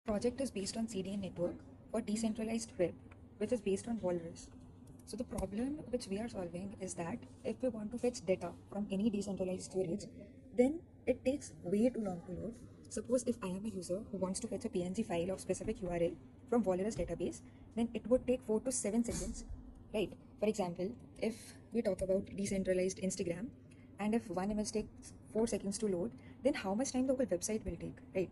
project is based on CDN network for decentralized web, which is based on Walrus. So the problem which we are solving is that if we want to fetch data from any decentralized storage, then it takes way too long to load. Suppose if I am a user who wants to fetch a PNG file of specific URL from Walrus database, then it would take 4 to 7 seconds, right? For example, if we talk about decentralized Instagram, and if one image takes 4 seconds to load, then how much time the whole website will take, right?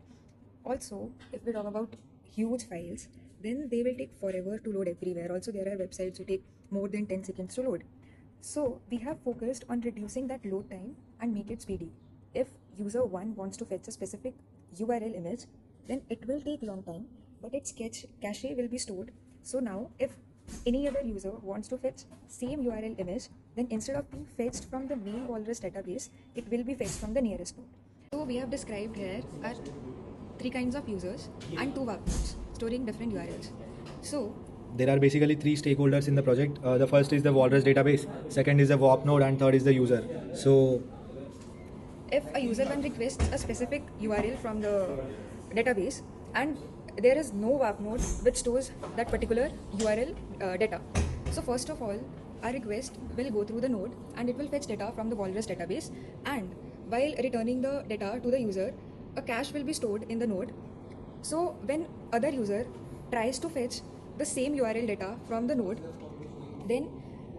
Also, if we talk about huge files, then they will take forever to load everywhere. Also, there are websites who take more than 10 seconds to load. So we have focused on reducing that load time and make it speedy. If user 1 wants to fetch a specific URL image, then it will take long time, but its cache will be stored. So now if any other user wants to fetch same URL image, then instead of being fetched from the main Walrus database, it will be fetched from the nearest node. So we have described here are 3 kinds of users and 2 WAP nodes storing different URLs. So there are basically 3 stakeholders in the project. The first is the Walrus database, second is the WAP node, and third is the user. So if a user one requests a specific URL from the database and there is no WAP node which stores that particular URL data. So first of all, our request will go through the node and it will fetch data from the Walrus database, and while returning the data to the user, a cache will be stored in the node. So when other user tries to fetch the same URL data from the node, then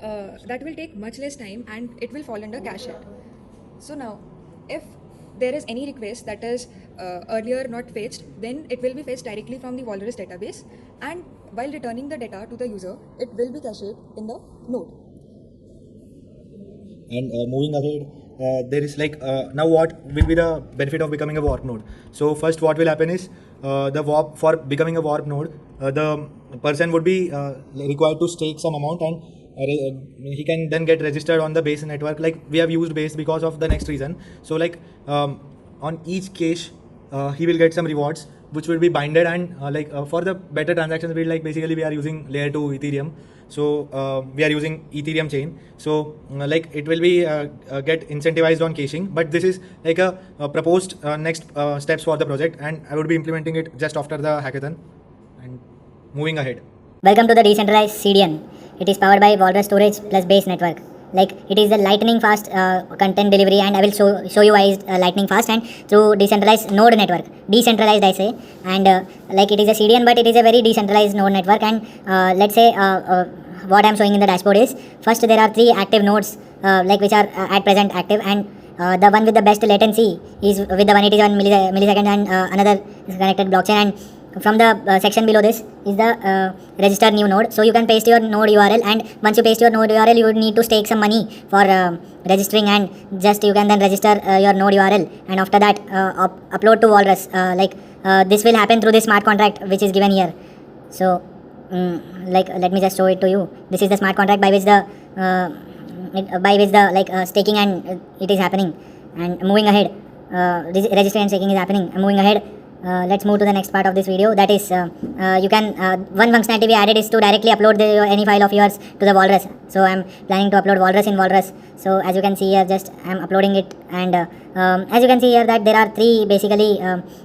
that will take much less time and it will fall under cache hit. So now if there is any request that is earlier not fetched, then it will be fetched directly from the Walrus database, and while returning the data to the user, it will be cached in the node. and moving ahead, there is now what will be the benefit of becoming a warp node. So first what will happen is the warp for becoming a warp node, the person would be required to stake some amount, and he can then get registered on the base network. Like we have used base because of the next reason. So on each cache he will get some rewards which will be binded, and for the better transactions we basically we are using layer 2 Ethereum. So we are using Ethereum chain. So it will be get incentivized on caching, but this is like a proposed next steps for the project, and I would be implementing it just after the hackathon. And moving ahead, Welcome to the decentralized CDN. It is powered by Walrus storage plus base network. It is a lightning fast content delivery, and I will show you why it's lightning fast, and through decentralized node network. Decentralized I say, and it is a CDN, but it is a very decentralized node network. And let's say what I am showing in the dashboard is, first there are 3 active nodes which are at present active, and the one with the best latency is with the 181 millisecond, and another is connected blockchain. And from the section below this is the register new node. So you can paste your node URL, and once you paste your node URL, you would need to stake some money for registering, and just you can then register your node URL, and after that upload to Walrus. This will happen through this smart contract which is given here. So let me just show it to you. This is the smart contract by which the staking and it is happening. And moving ahead, registering and staking is happening. Moving ahead, let's move to the next part of this video. That is, you can one functionality we added is to directly upload any file of yours to the Walrus. So I'm planning to upload Walrus in Walrus. So as you can see here, just I'm uploading it, and as you can see here that there are 3 basically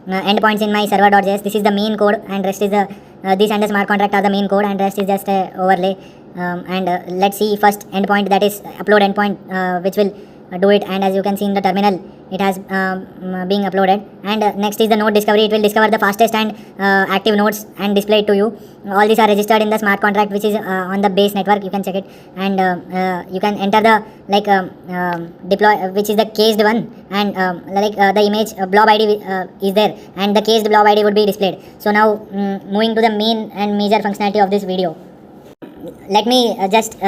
endpoints in my server.js. This is the main code, and rest is the this and the smart contract are the main code, and rest is just a overlay. Let's see first endpoint, that is upload endpoint, which will do it. And as you can see in the terminal, it has being uploaded. And next is the node discovery. It will discover the fastest and active nodes and display it to you. All these are registered in the smart contract which is on the base network. You can check it, and you can enter the deploy, which is the caged one, and the image blob ID is there, and the caged blob ID would be displayed. So now moving to the main and major functionality of this video. Let me just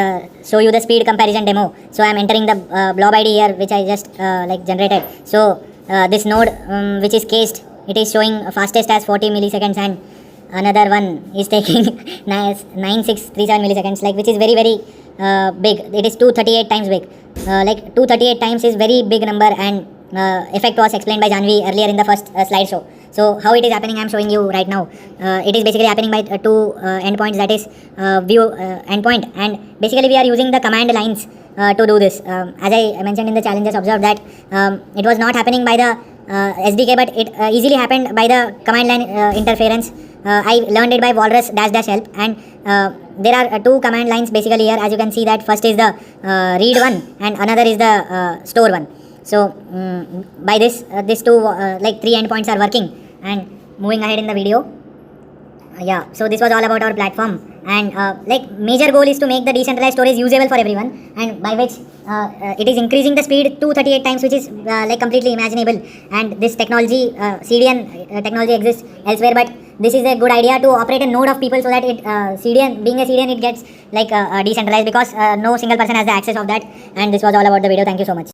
show you the speed comparison demo. So I am entering the blob ID here which I just generated. So this node which is caged, it is showing fastest as 40 milliseconds, and another one is taking 9637 milliseconds, which is very big. It is 238 times big. 238 times is very big number, and effect was explained by Janvi earlier in the first slideshow. So how it is happening, I am showing you right now. It is basically happening by 2 endpoints, that is view endpoint, and basically we are using the command lines to do this. As I mentioned in the challenges, observed that it was not happening by the SDK, but it easily happened by the command line interference. I learned it by walrus dash help, and there are two command lines basically here. As you can see that first is the read one and another is the store one. So by this these two like three endpoints are working. And moving ahead in the video, yeah, so this was all about our platform, and like major goal is to make the decentralized storage usable for everyone, and by which it is increasing the speed to 38 times, which is like completely imaginable. And this technology CDN technology exists elsewhere, but this is a good idea to operate a node of people, so that it CDN, being a CDN, it gets like decentralized, because no single person has the access of that. And this was all about the video. Thank you so much.